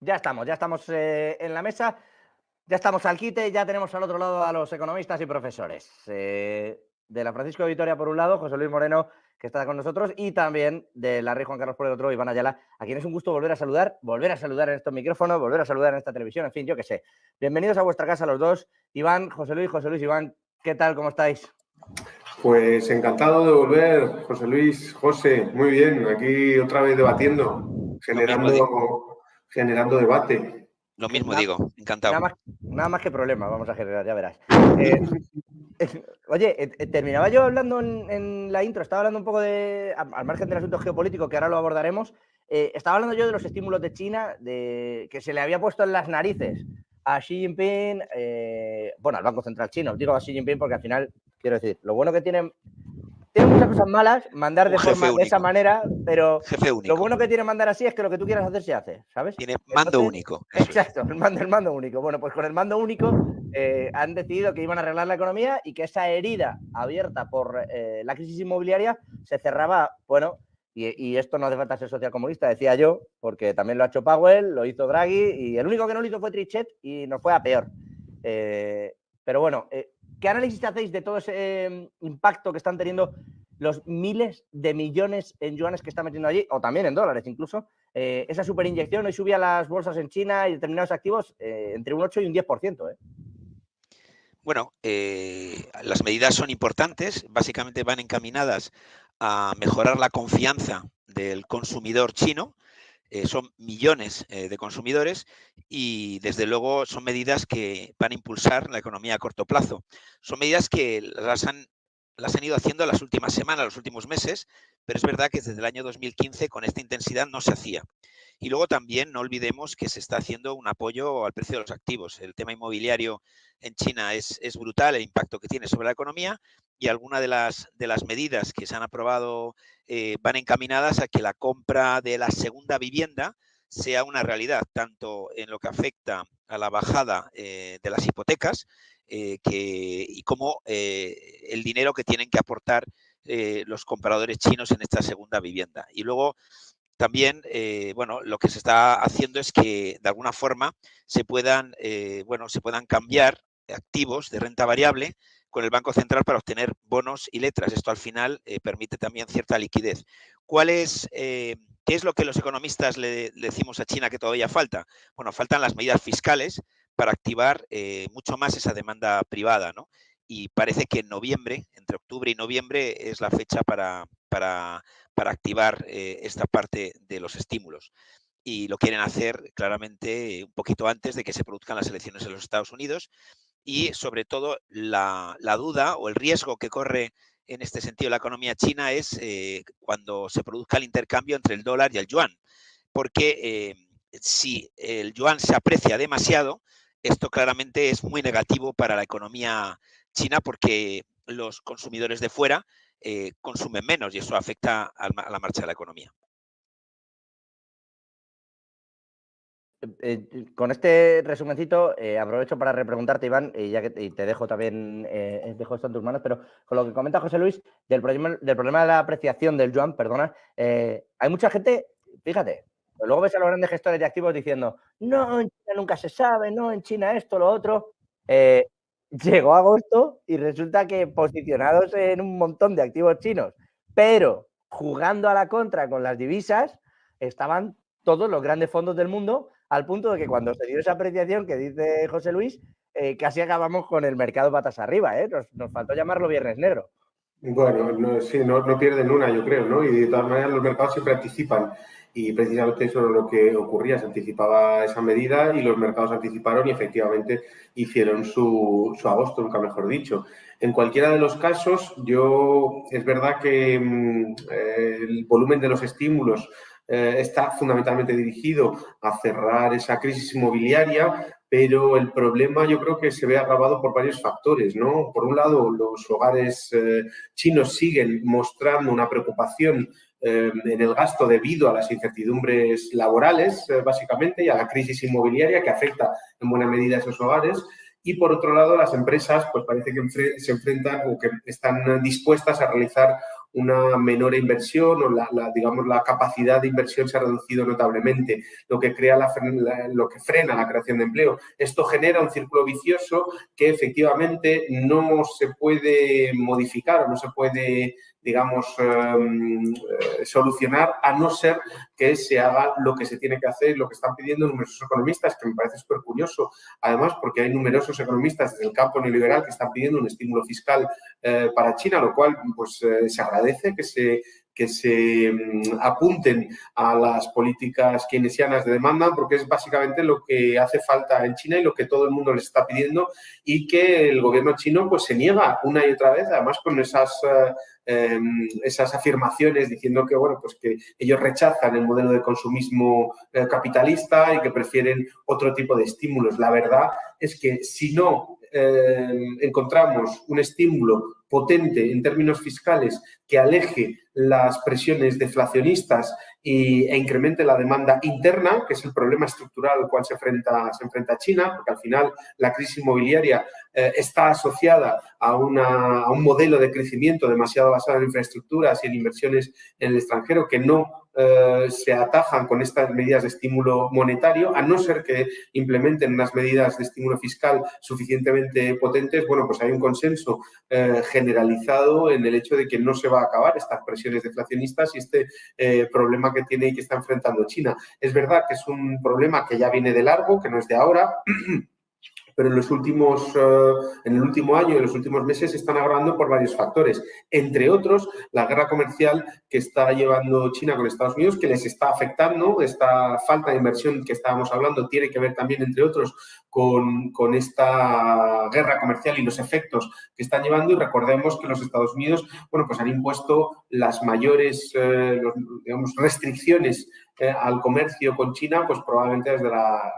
Ya estamos en la mesa, ya estamos al quite, ya tenemos al otro lado a los economistas y profesores. De la Francisco de Vitoria por un lado, José Luis Moreno, que está con nosotros, y también de la Rey Juan Carlos por el otro, Iván Ayala, a quien es un gusto volver a saludar en estos micrófonos, volver a saludar en esta televisión, en fin, yo qué sé. Bienvenidos a vuestra casa los dos. Iván, José Luis, Iván, ¿qué tal? ¿Cómo estáis? Pues encantado de volver, José Luis, José, muy bien, aquí otra vez debatiendo, generando debate. Lo mismo digo, encantado. Nada más que problema, vamos a generar, ya verás. Oye, terminaba yo hablando en la intro, estaba hablando un poco al margen del asunto geopolítico, que ahora lo abordaremos, estaba hablando yo de los estímulos de China, que se le había puesto en las narices a Xi Jinping, bueno, al Banco Central chino, digo a Xi Jinping porque al final, quiero decir, lo bueno que tiene muchas cosas malas, mandar de esa manera, pero lo bueno que tiene mandar así es que lo que tú quieras hacer se hace, ¿sabes? Tiene mando único. Exacto, el mando único. Bueno, pues con el mando único han decidido que iban a arreglar la economía y que esa herida abierta por la crisis inmobiliaria se cerraba, bueno, y esto no hace falta ser socialcomunista, decía yo, porque también lo ha hecho Powell, lo hizo Draghi, y el único que no lo hizo fue Trichet y nos fue a peor. Pero bueno, ¿qué análisis hacéis de todo ese impacto que están teniendo los miles de millones en yuanes que están metiendo allí, o también en dólares incluso? Esa superinyección hoy subía las bolsas en China y determinados activos entre un 8 y un 10%. Bueno, las medidas son importantes, básicamente van encaminadas a mejorar la confianza del consumidor chino. Son millones de consumidores y, desde luego, son medidas que van a impulsar la economía a corto plazo. Son medidas que las han ido haciendo las últimas semanas, los últimos meses, pero es verdad que desde el año 2015 con esta intensidad no se hacía. Y luego también no olvidemos que se está haciendo un apoyo al precio de los activos. El tema inmobiliario en China es brutal, el impacto que tiene sobre la economía, y algunas de las medidas que se han aprobado van encaminadas a que la compra de la segunda vivienda sea una realidad, tanto en lo que afecta a la bajada de las hipotecas y como el dinero que tienen que aportar los compradores chinos en esta segunda vivienda. Y luego también, bueno, lo que se está haciendo es que de alguna forma se puedan cambiar activos de renta variable con el Banco Central para obtener bonos y letras. Esto al final permite también cierta liquidez. ¿Qué es lo que los economistas le decimos a China que todavía falta? Bueno, faltan las medidas fiscales para activar mucho más esa demanda privada, ¿no? Y parece que en noviembre, entre octubre y noviembre, es la fecha para activar esta parte de los estímulos. Y lo quieren hacer claramente un poquito antes de que se produzcan las elecciones en los Estados Unidos. Y sobre todo la duda o el riesgo que corre en este sentido la economía china es cuando se produzca el intercambio entre el dólar y el yuan. Porque si el yuan se aprecia demasiado, esto claramente es muy negativo para la economía china, porque los consumidores de fuera consumen menos y eso afecta a la marcha de la economía. Con este resumencito aprovecho para repreguntarte, Iván, y te dejo también, dejo esto en tus manos, pero con lo que comenta José Luis del problema de la apreciación del yuan, perdona, hay mucha gente, fíjate, luego ves a los grandes gestores de activos diciendo, no, en China nunca se sabe, no, en China esto, lo otro. Llegó agosto y resulta que posicionados en un montón de activos chinos, pero jugando a la contra con las divisas, estaban todos los grandes fondos del mundo, al punto de que cuando se dio esa apreciación que dice José Luis, casi acabamos con el mercado patas arriba, ¿eh? Nos faltó llamarlo Viernes Negro. Bueno, no pierden una, yo creo, ¿no? Y de todas maneras los mercados siempre anticipan. Y precisamente eso es lo que ocurría, se anticipaba esa medida y los mercados anticiparon y efectivamente hicieron su agosto, nunca mejor dicho. En cualquiera de los casos, es verdad que el volumen de los estímulos está fundamentalmente dirigido a cerrar esa crisis inmobiliaria, pero el problema yo creo que se ve agravado por varios factores, ¿no? Por un lado, los hogares chinos siguen mostrando una preocupación en el gasto debido a las incertidumbres laborales, básicamente, y a la crisis inmobiliaria que afecta en buena medida a esos hogares. Y, por otro lado, las empresas pues parece que se enfrentan o que están dispuestas a realizar una menor inversión o digamos, la capacidad de inversión se ha reducido notablemente, lo que frena la creación de empleo. Esto genera un círculo vicioso que efectivamente no se puede modificar o no se puede, digamos, solucionar a no ser que se haga lo que se tiene que hacer, lo que están pidiendo numerosos economistas, que me parece súper curioso, además, porque hay numerosos economistas desde el campo neoliberal que están pidiendo un estímulo fiscal para China, lo cual pues, se agradece que se apunten a las políticas keynesianas de demanda, porque es básicamente lo que hace falta en China y lo que todo el mundo les está pidiendo, y que el gobierno chino pues se niega una y otra vez, además con esas afirmaciones diciendo que, bueno, pues que ellos rechazan el modelo de consumismo capitalista y que prefieren otro tipo de estímulos. La verdad es que si no encontramos un estímulo potente en términos fiscales que aleje las presiones deflacionistas e incremente la demanda interna, que es el problema estructural al cual se enfrenta China, porque al final la crisis inmobiliaria está asociada a un modelo de crecimiento demasiado basado en infraestructuras y en inversiones en el extranjero que no se atajan con estas medidas de estímulo monetario, a no ser que implementen unas medidas de estímulo fiscal suficientemente potentes. Bueno, pues hay un consenso generalizado en el hecho de que no se va a acabar estas presiones deflacionistas y este problema que tiene y que está enfrentando China. Es verdad que es un problema que ya viene de largo, que no es de ahora, pero en el último año y en los últimos meses se están agravando por varios factores. Entre otros, la guerra comercial que está llevando China con Estados Unidos, que les está afectando. Esta falta de inversión que estábamos hablando tiene que ver también, entre otros, con esta guerra comercial y los efectos que están llevando. Y recordemos que los Estados Unidos, bueno, pues han impuesto las mayores, digamos, restricciones al comercio con China, pues probablemente desde la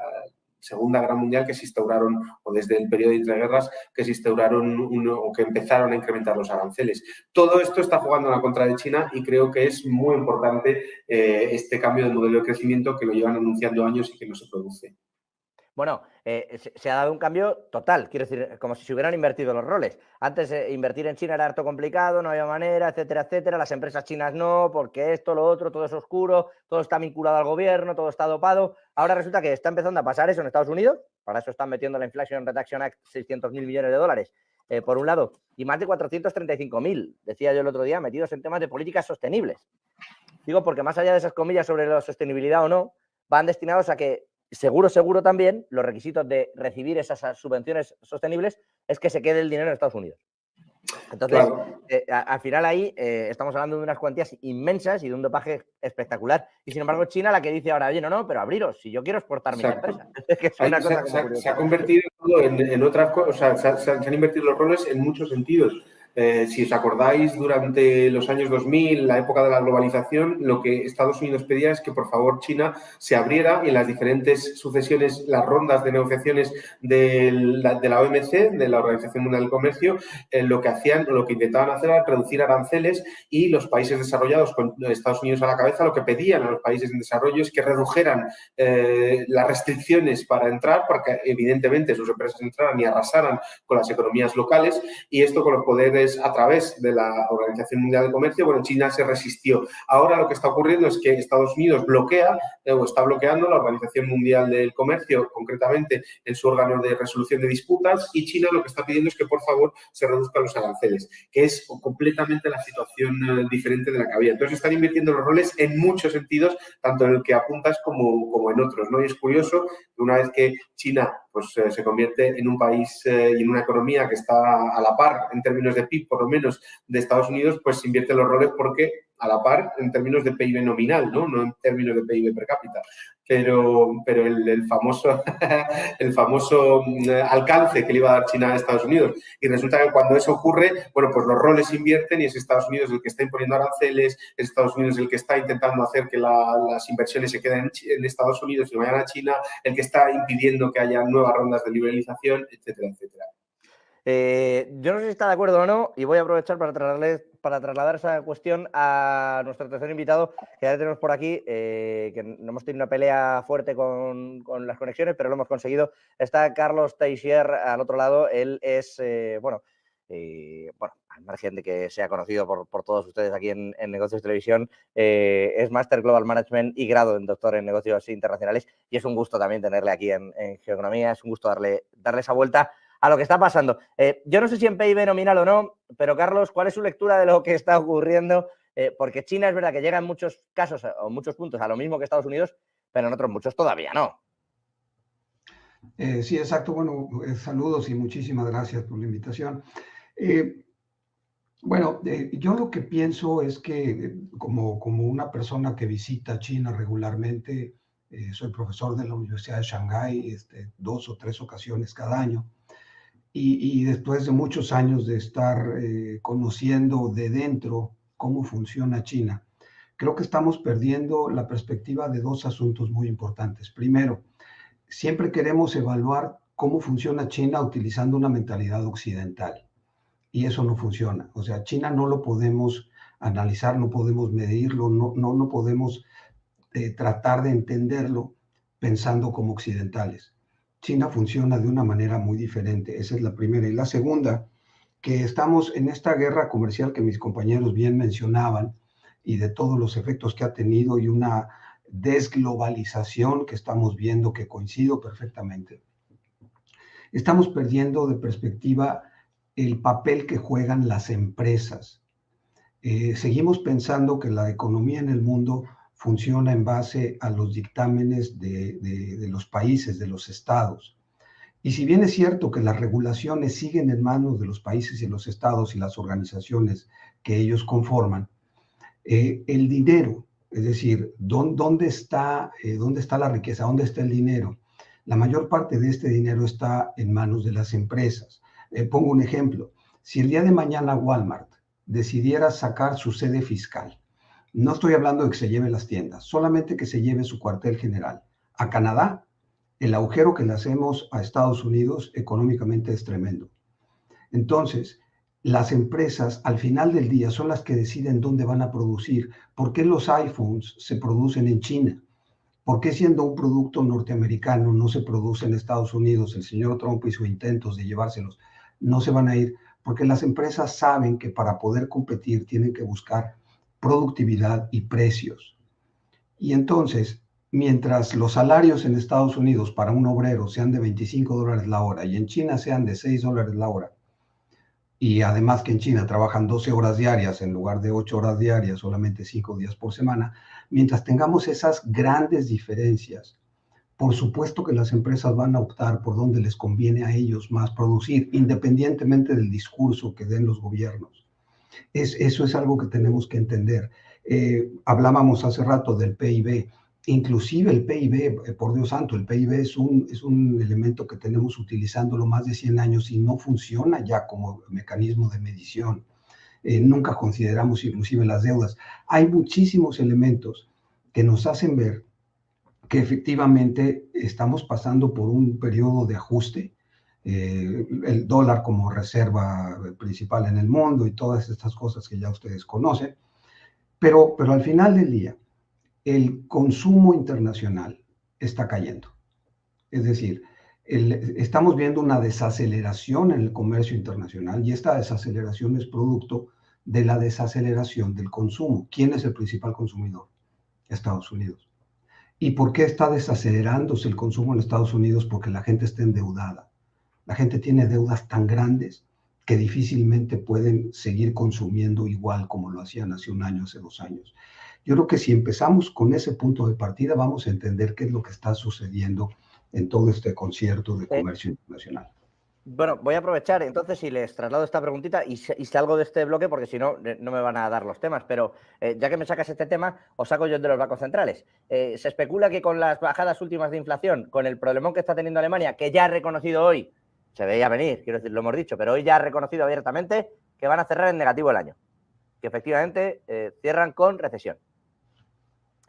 Segunda Guerra Mundial, que se instauraron, o desde el periodo de entreguerras, que se instauraron o que empezaron a incrementar los aranceles. Todo esto está jugando en la contra de China y creo que es muy importante este cambio de modelo de crecimiento que lo llevan anunciando años y que no se produce. Bueno, se ha dado un cambio total, quiero decir, como si se hubieran invertido los roles. Antes invertir en China era harto complicado, no había manera, etcétera, etcétera. Las empresas chinas no, porque esto, lo otro, todo es oscuro, todo está vinculado al gobierno, todo está dopado. Ahora resulta que está empezando a pasar eso en Estados Unidos, para eso están metiendo la Inflation Reduction Act 600.000 millones de dólares, por un lado, y más de 435.000, decía yo el otro día, metidos en temas de políticas sostenibles. Digo, porque más allá de esas comillas sobre la sostenibilidad o no, van destinados a que seguro también, los requisitos de recibir esas subvenciones sostenibles es que se quede el dinero en Estados Unidos. Entonces, claro, al final ahí estamos hablando de unas cuantías inmensas y de un dopaje espectacular. Y sin embargo, China la que dice ahora, oye, no, pero abriros, si yo quiero exportar mis empresas. Es que es una cosa como se ha convertido todo en otras cosas, o sea, se han invertido los roles en muchos sentidos. Si os acordáis, durante los años 2000, la época de la globalización, lo que Estados Unidos pedía es que, por favor, China se abriera y en las diferentes sucesiones, las rondas de negociaciones de la OMC, de la Organización Mundial del Comercio, lo que intentaban hacer era reducir aranceles, y los países desarrollados, con Estados Unidos a la cabeza, lo que pedían a los países en desarrollo es que redujeran las restricciones para entrar, porque evidentemente sus empresas entraran y arrasaran con las economías locales, y esto con los poderes a través de la Organización Mundial del Comercio. Bueno, China se resistió. Ahora lo que está ocurriendo es que Estados Unidos bloquea o está bloqueando la Organización Mundial del Comercio, concretamente en su órgano de resolución de disputas, y China lo que está pidiendo es que, por favor, se reduzcan los aranceles, que es completamente la situación diferente de la que había. Entonces, están invirtiendo los roles en muchos sentidos, tanto en el que apuntas como en otros, ¿no? Y es curioso que una vez que China pues, se convierte en un país y en una economía que está a la par en términos de PIB, por lo menos, de Estados Unidos, pues invierte los roles porque a la par en términos de PIB nominal, no en términos de PIB per cápita. Pero el famoso alcance que le iba a dar China a Estados Unidos. Y resulta que cuando eso ocurre, bueno, pues los roles invierten y es Estados Unidos el que está imponiendo aranceles, es Estados Unidos el que está intentando hacer que las inversiones se queden en Estados Unidos y vayan a China, el que está impidiendo que haya nuevas rondas de liberalización, etcétera, etcétera. Yo no sé si está de acuerdo o no, y voy a aprovechar para trasladar esa cuestión a nuestro tercer invitado, que ya tenemos por aquí, que no hemos tenido una pelea fuerte con las conexiones, pero lo hemos conseguido. Está Carlos Teixier al otro lado. Él es, bueno, al margen de que sea conocido por todos ustedes aquí en Negocios Televisión, es Máster Global Management y grado en Doctor en Negocios Internacionales, y es un gusto también tenerle aquí en Geoeconomía, es un gusto darle esa vuelta a lo que está pasando. Yo no sé si en PIB nominal o no, pero Carlos, ¿cuál es su lectura de lo que está ocurriendo? Porque China es verdad que llega en muchos casos o en muchos puntos a lo mismo que Estados Unidos, pero en otros muchos todavía no. Sí, exacto. Bueno, saludos y muchísimas gracias por la invitación. Yo lo que pienso es que como una persona que visita China regularmente, soy profesor de la Universidad de Shanghái 2 o 3 ocasiones cada año, y después de muchos años de estar conociendo de dentro cómo funciona China, creo que estamos perdiendo la perspectiva de 2 asuntos muy importantes. Primero, siempre queremos evaluar cómo funciona China utilizando una mentalidad occidental, y eso no funciona. O sea, China no lo podemos analizar, no podemos medirlo, no podemos tratar de entenderlo pensando como occidentales. China funciona de una manera muy diferente, esa es la primera. Y la segunda, que estamos en esta guerra comercial que mis compañeros bien mencionaban, y de todos los efectos que ha tenido, y una desglobalización que estamos viendo, que coincido perfectamente. Estamos perdiendo de perspectiva el papel que juegan las empresas. Seguimos pensando que la economía en el mundo funciona en base a los dictámenes de los países, de los estados. Y si bien es cierto que las regulaciones siguen en manos de los países y los estados y las organizaciones que ellos conforman, el dinero, es decir, ¿dónde está la riqueza? ¿Dónde está el dinero? La mayor parte de este dinero está en manos de las empresas. Pongo un ejemplo. Si el día de mañana Walmart decidiera sacar su sede fiscal, no estoy hablando de que se lleve las tiendas, solamente que se lleve su cuartel general a Canadá, el agujero que le hacemos a Estados Unidos económicamente es tremendo. Entonces, las empresas al final del día son las que deciden dónde van a producir. ¿Por qué los iPhones se producen en China? ¿Por qué siendo un producto norteamericano no se produce en Estados Unidos? El señor Trump hizo intentos de llevárselos. No se van a ir porque las empresas saben que para poder competir tienen que buscar productividad y precios. Y entonces, mientras los salarios en Estados Unidos para un obrero sean de $25 la hora y en China sean de $6 la hora, y además que en China trabajan 12 horas diarias en lugar de 8 horas diarias, solamente 5 días por semana, mientras tengamos esas grandes diferencias, por supuesto que las empresas van a optar por donde les conviene a ellos más producir, independientemente del discurso que den los gobiernos. Eso es algo que tenemos que entender. Hablábamos hace rato del PIB. Inclusive el PIB, por Dios santo, el PIB es un elemento que tenemos utilizándolo más de 100 años y no funciona ya como mecanismo de medición. Nunca consideramos inclusive las deudas. Hay muchísimos elementos que nos hacen ver que efectivamente estamos pasando por un periodo de ajuste. El dólar como reserva principal en el mundo y todas estas cosas que ya ustedes conocen. Pero al final del día, el consumo internacional está cayendo. Es decir, estamos viendo una desaceleración en el comercio internacional y esta desaceleración es producto de la desaceleración del consumo. ¿Quién es el principal consumidor? Estados Unidos. ¿Y por qué está desacelerándose el consumo en Estados Unidos? Porque la gente está endeudada. La gente tiene deudas tan grandes que difícilmente pueden seguir consumiendo igual como lo hacían hace un año, hace 2 años. Yo creo que si empezamos con ese punto de partida, vamos a entender qué es lo que está sucediendo en todo este concierto de comercio internacional. Bueno, voy a aprovechar entonces y les traslado esta preguntita y salgo de este bloque porque si no, no me van a dar los temas. Pero ya que me sacas este tema, os saco yo el de los bancos centrales. Se especula que con las bajadas últimas de inflación, con el problemón que está teniendo Alemania, que ya ha reconocido hoy, se veía venir, quiero decir, lo hemos dicho, pero hoy ya ha reconocido abiertamente que van a cerrar en negativo el año. Que efectivamente cierran con recesión.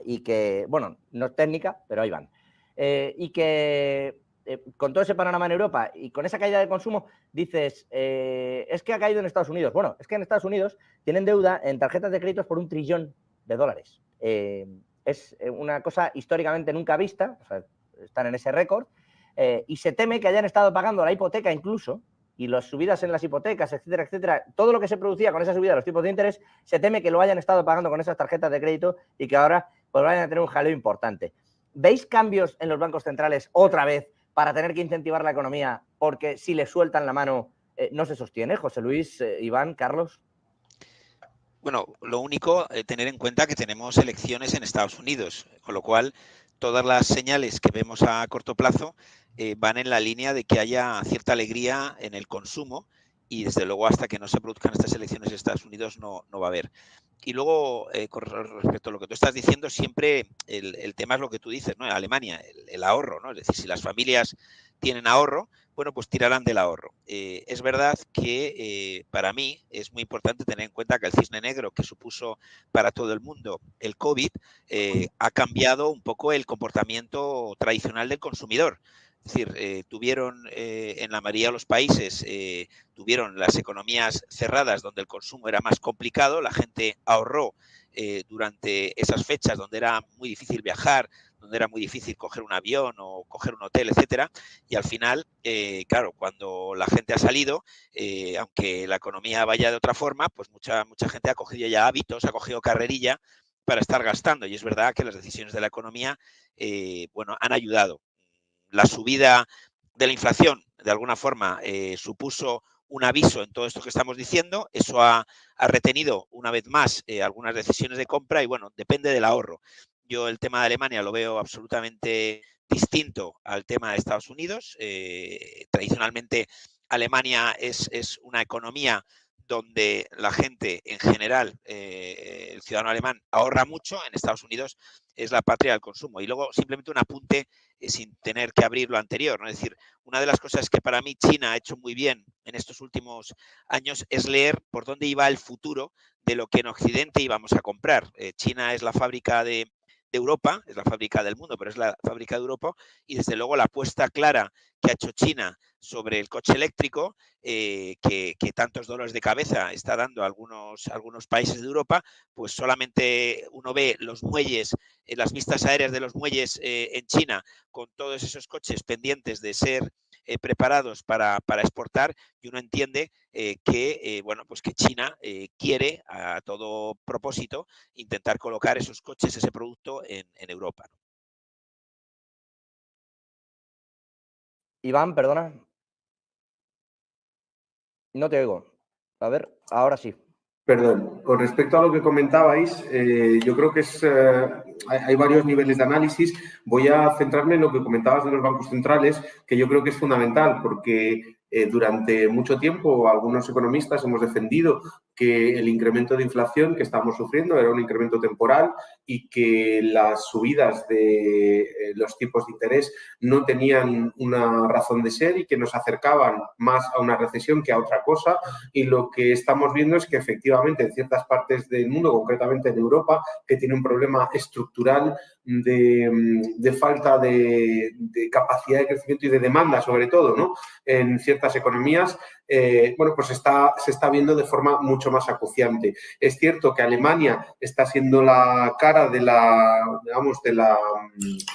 Y que, bueno, no es técnica, pero ahí van. Y que con todo ese panorama en Europa y con esa caída de consumo, dices, es que ha caído en Estados Unidos. Bueno, es que en Estados Unidos tienen deuda en tarjetas de créditos por $1 trillón. Es una cosa históricamente nunca vista, o sea, están en ese récord, y se teme que hayan estado pagando la hipoteca incluso y las subidas en las hipotecas, etcétera, etcétera, todo lo que se producía con esa subida de los tipos de interés, se teme que lo hayan estado pagando con esas tarjetas de crédito y que ahora pues vayan a tener un jaleo importante. ¿Veis cambios en los bancos centrales otra vez para tener que incentivar la economía? Porque si le sueltan la mano no se sostiene. José Luis, Iván, Carlos. Bueno, lo único, tener en cuenta que tenemos elecciones en Estados Unidos, con lo cual todas las señales que vemos a corto plazo van en la línea de que haya cierta alegría en el consumo y desde luego hasta que no se produzcan estas elecciones en Estados Unidos no va a haber. Y luego, con respecto a lo que tú estás diciendo, siempre el tema es lo que tú dices, ¿no? En Alemania, el ahorro, ¿no? Es decir, si las familias tienen ahorro, bueno, pues tirarán del ahorro. Es verdad que para mí es muy importante tener en cuenta que el cisne negro que supuso para todo el mundo el COVID ha cambiado un poco el comportamiento tradicional del consumidor. Es decir, tuvieron en la mayoría de los países, tuvieron las economías cerradas donde el consumo era más complicado, la gente ahorró durante esas fechas donde era muy difícil viajar, donde era muy difícil coger un avión o coger un hotel, etcétera, y al final, claro, cuando la gente ha salido, aunque la economía vaya de otra forma, pues mucha gente ha cogido ya hábitos, ha cogido carrerilla para estar gastando, y es verdad que las decisiones de la economía, bueno, han ayudado. La subida de la inflación, de alguna forma, supuso un aviso en todo esto que estamos diciendo. Eso ha retenido, una vez más, algunas decisiones de compra y, bueno, depende del ahorro. Yo el tema de Alemania lo veo absolutamente distinto al tema de Estados Unidos. Tradicionalmente, Alemania es una economía donde la gente en general, el ciudadano alemán, ahorra mucho. En Estados Unidos es la patria del consumo. Y luego simplemente un apunte sin tener que abrir lo anterior, ¿no? Es decir, una de las cosas que para mí China ha hecho muy bien en estos últimos años es leer por dónde iba el futuro de lo que en Occidente íbamos a comprar. China es la fábrica de Europa, es la fábrica del mundo, pero es la fábrica de Europa, y desde luego la apuesta clara que ha hecho China sobre el coche eléctrico, que tantos dolores de cabeza está dando a algunos países de Europa, pues solamente uno ve los muelles, las vistas aéreas de los muelles en China, con todos esos coches pendientes de ser preparados para exportar, y uno entiende que, bueno, pues que China quiere a todo propósito intentar colocar esos coches, ese producto en Europa, ¿no? Iván, perdona. No te oigo. A ver, ahora sí. Perdón, con respecto a lo que comentabais, yo creo que hay varios niveles de análisis. Voy a centrarme en lo que comentabas de los bancos centrales, que yo creo que es fundamental, porque durante mucho tiempo algunos economistas hemos defendido que el incremento de inflación que estamos sufriendo era un incremento temporal y que las subidas de los tipos de interés no tenían una razón de ser y que nos acercaban más a una recesión que a otra cosa. Y lo que estamos viendo es que efectivamente en ciertas partes del mundo, concretamente en Europa, que tiene un problema estructural de falta de capacidad de crecimiento y de demanda, sobre todo, ¿no? En ciertas economías, bueno, pues se está viendo de forma mucho más acuciante. Es cierto que Alemania está siendo la cara de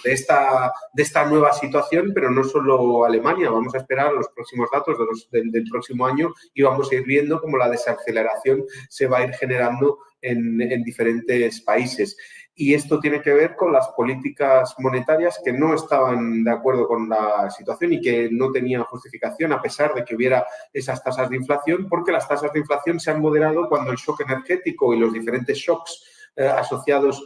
esta nueva situación, pero no solo Alemania. Vamos a esperar los próximos datos del próximo año y vamos a ir viendo cómo la desaceleración se va a ir generando en diferentes países. Y esto tiene que ver con las políticas monetarias que no estaban de acuerdo con la situación y que no tenían justificación a pesar de que hubiera esas tasas de inflación, porque las tasas de inflación se han moderado cuando el shock energético y los diferentes shocks asociados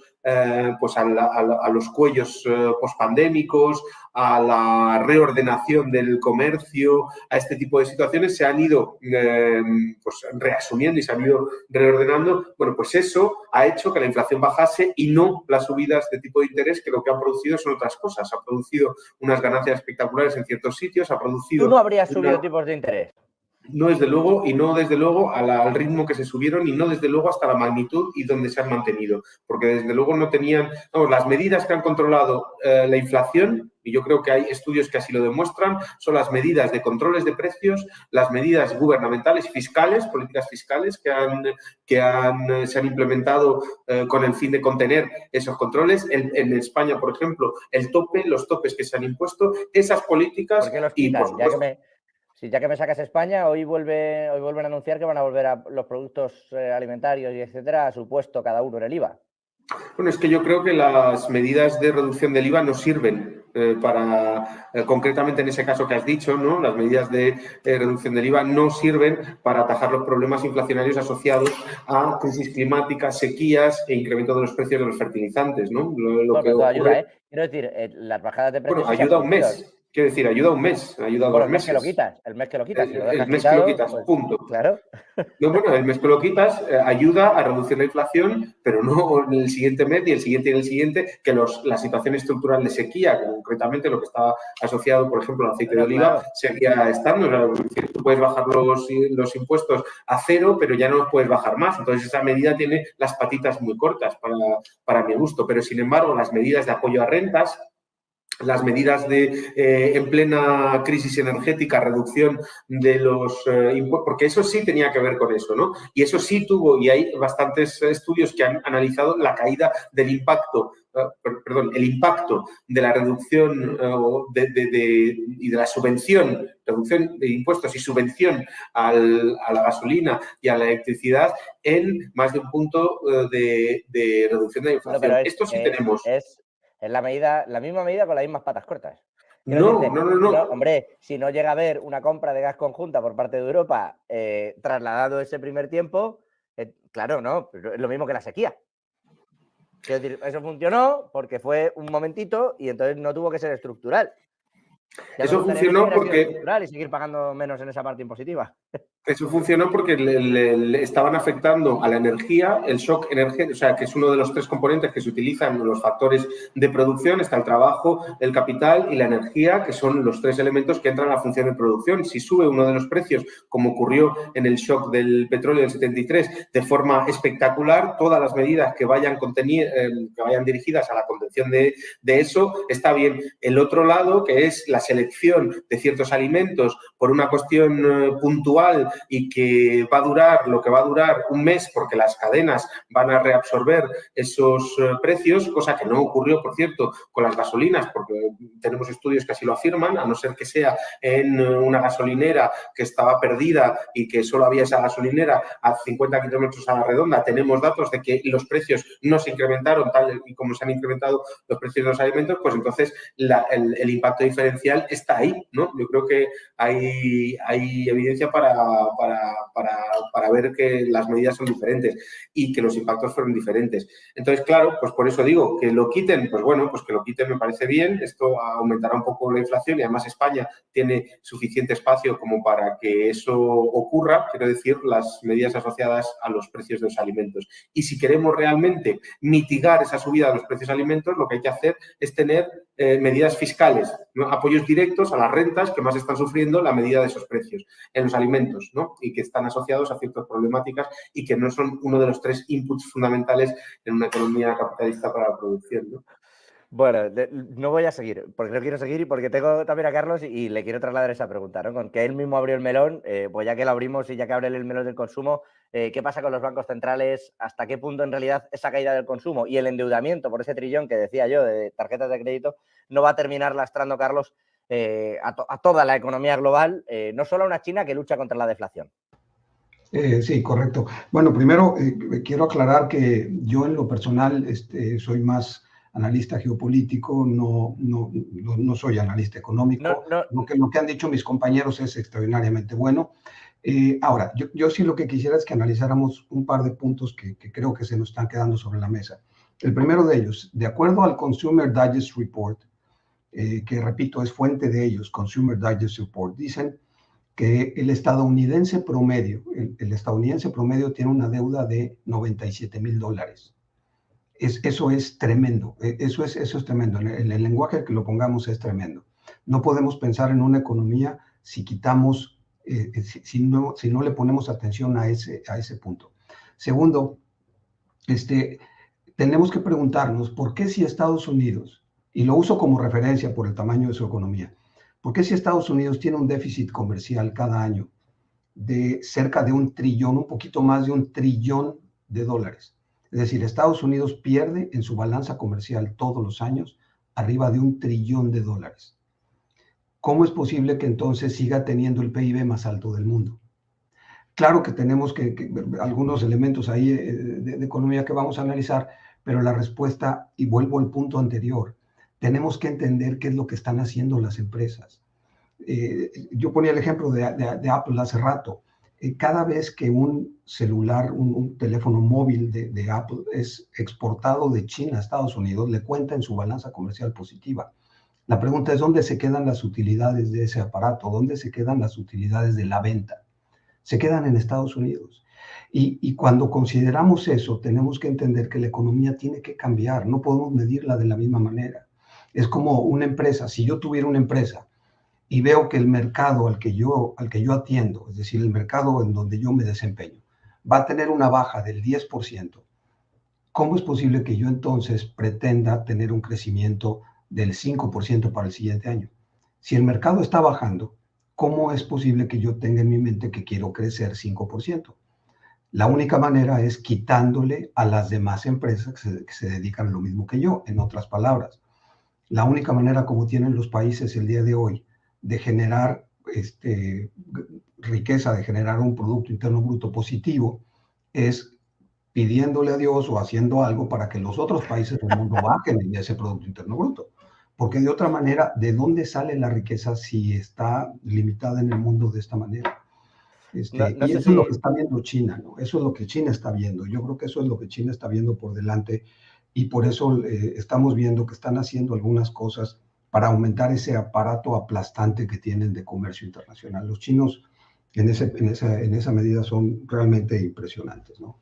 pues a los cuellos pospandémicos, a la reordenación del comercio, a este tipo de situaciones se han ido pues reasumiendo y se han ido reordenando. Bueno, pues eso ha hecho que la inflación bajase y no las subidas de tipo de interés, que lo que han producido son otras cosas. Ha producido unas ganancias espectaculares en ciertos sitios, ha producido... ¿Tú no habrías subido tipos de interés? No desde luego, y no desde luego al ritmo que se subieron, y no desde luego hasta la magnitud y donde se han mantenido, porque desde luego no tenían, vamos, las medidas que han controlado la inflación, y yo creo que hay estudios que así lo demuestran, son las medidas de controles de precios, las medidas gubernamentales, fiscales, políticas fiscales se han implementado con el fin de contener esos controles. En España, por ejemplo, los topes que se han impuesto, esas políticas... ¿Por qué los quitan? Y, por supuesto, Sí, ya que me sacas España, hoy vuelven a anunciar que van a volver a los productos alimentarios y etcétera a su puesto cada uno en el IVA. Bueno, es que yo creo que las medidas de reducción del IVA no sirven para, concretamente en ese caso que has dicho, ¿no? Las medidas de reducción del IVA no sirven para atajar los problemas inflacionarios asociados a crisis climáticas, sequías e incremento de los precios de los fertilizantes, ¿no? Bueno, Que pero todo ayuda, ocurre, ¿eh? Quiero decir, las bajadas de precios bueno, sí se han ayuda un producido. mes. Quiero decir, ayuda un mes, ayuda Bueno, 2 el mes que lo meses. quitas, si lo El dejas mes que lo quitado, quitas, pues punto. claro. No, bueno, el mes que lo quitas ayuda a reducir la inflación, pero no en el siguiente mes y el siguiente y el siguiente, que la situación estructural de sequía, que concretamente lo que estaba asociado, por ejemplo, al aceite de oliva, Claro. seguía estando. O sea, es decir, tú puedes bajar los impuestos a cero, pero ya no los puedes bajar más. Entonces, esa medida tiene las patitas muy cortas para mi gusto. Pero, sin embargo, las medidas de apoyo a rentas, las medidas de en plena crisis energética, reducción de los impuestos, porque eso sí tenía que ver con eso, ¿no? Y eso sí tuvo, y hay bastantes estudios que han analizado la caída del impacto, el impacto de la reducción y de la subvención, reducción de impuestos y subvención a la gasolina y a la electricidad en más de un punto de reducción de la inflación. Pero Esto sí tenemos. Es la misma medida con las mismas patas cortas. No. Hombre, si no llega a haber una compra de gas conjunta por parte de Europa trasladado ese primer tiempo, claro, no, pero es lo mismo que la sequía. Quiero decir, eso funcionó porque fue un momentito y entonces no tuvo que ser estructural. Ya eso funcionó porque y seguir pagando menos en esa parte impositiva. Eso funcionó porque le estaban afectando a la energía, el shock energético, o sea, que es uno de los 3 componentes que se utilizan en los factores de producción. Está el trabajo, el capital y la energía, que son los 3 elementos que entran a la función de producción. Si sube uno de los precios, como ocurrió en el shock del petróleo del 73, de forma espectacular, todas las medidas que vayan dirigidas a la contención de eso, está bien. El otro lado, que es la selección de ciertos alimentos por una cuestión puntual y que va a durar lo que va a durar un mes porque las cadenas van a reabsorber esos precios, cosa que no ocurrió, por cierto, con las gasolinas, porque tenemos estudios que así lo afirman, a no ser que sea en una gasolinera que estaba perdida y que solo había esa gasolinera a 50 kilómetros a la redonda. Tenemos datos de que los precios no se incrementaron tal y como se han incrementado los precios de los alimentos, pues entonces el impacto diferencial está ahí, ¿no? Yo creo que hay evidencia para ver que las medidas son diferentes y que los impactos fueron diferentes. Entonces, claro, pues por eso digo, que lo quiten, pues bueno, pues que lo quiten me parece bien, esto aumentará un poco la inflación y además España tiene suficiente espacio como para que eso ocurra, quiero decir, las medidas asociadas a los precios de los alimentos. Y si queremos realmente mitigar esa subida de los precios de alimentos, lo que hay que hacer es tener medidas fiscales, ¿no? Apoyos directos a las rentas que más están sufriendo la medida de esos precios en los alimentos, ¿no? Y que están asociados a ciertas problemáticas y que no son uno de los 3 inputs fundamentales en una economía capitalista para la producción, ¿no? Bueno, no voy a seguir, porque no quiero seguir y porque tengo también a Carlos y le quiero trasladar esa pregunta, ¿no? Con que él mismo abrió el melón, pues ya que lo abrimos y ya que abre el melón del consumo, ¿qué pasa con los bancos centrales? ¿Hasta qué punto en realidad esa caída del consumo y el endeudamiento por ese trillón que decía yo de tarjetas de crédito no va a terminar lastrando, Carlos, a toda la economía global, no solo a una China que lucha contra la deflación? Sí, correcto. Bueno, primero quiero aclarar que yo en lo personal soy más analista geopolítico, no soy analista económico. Lo que han dicho mis compañeros es extraordinariamente bueno. Ahora, yo sí lo que quisiera es que analizáramos un par de puntos que creo que se nos están quedando sobre la mesa. El primero de ellos, de acuerdo al Consumer Digest Report, que repito, es fuente de ellos, Consumer Digest Report, dicen que el estadounidense promedio tiene una deuda de $97,000. Eso es tremendo, eso es tremendo. En el lenguaje que lo pongamos es tremendo. No podemos pensar en una economía si quitamos, si no le ponemos atención a ese punto. Segundo, tenemos que preguntarnos por qué si Estados Unidos, y lo uso como referencia por el tamaño de su economía, ¿por qué si Estados Unidos tiene un déficit comercial cada año de cerca de $1 trillón, un poquito más de $1 trillón? Es decir, Estados Unidos pierde en su balanza comercial todos los años arriba de $1 trillón. ¿cómo es posible que entonces siga teniendo el PIB más alto del mundo? Claro que tenemos que algunos elementos ahí de economía que vamos a analizar, pero la respuesta, y vuelvo al punto anterior, tenemos que entender qué es lo que están haciendo las empresas. Yo ponía el ejemplo de Apple hace rato. Cada vez que un celular, un teléfono móvil de Apple es exportado de China a Estados Unidos, le cuenta en su balanza comercial positiva. La pregunta es, ¿dónde se quedan las utilidades de ese aparato? ¿Dónde se quedan las utilidades de la venta? Se quedan en Estados Unidos. Y cuando consideramos eso, tenemos que entender que la economía tiene que cambiar. No podemos medirla de la misma manera. Es como una empresa. Si yo tuviera una empresa y veo que el mercado al que yo atiendo, es decir, el mercado en donde yo me desempeño, va a tener una baja del 10%, ¿cómo es posible que yo entonces pretenda tener un crecimiento del 5% para el siguiente año? Si el mercado está bajando, ¿cómo es posible que yo tenga en mi mente que quiero crecer 5%? La única manera es quitándole a las demás empresas que se dedican a lo mismo que yo. En otras palabras, la única manera como tienen los países el día de hoy de generar riqueza, de generar un Producto Interno Bruto positivo, es pidiéndole a Dios o haciendo algo para que los otros países del mundo bajen en ese Producto Interno Bruto. Porque de otra manera, ¿de dónde sale la riqueza si está limitada en el mundo de esta manera? Y eso es lo que está viendo China, ¿no? Eso es lo que China está viendo. Yo creo que eso es lo que China está viendo por delante y por eso estamos viendo que están haciendo algunas cosas para aumentar ese aparato aplastante que tienen de comercio internacional. Los chinos en esa medida son realmente impresionantes, ¿no?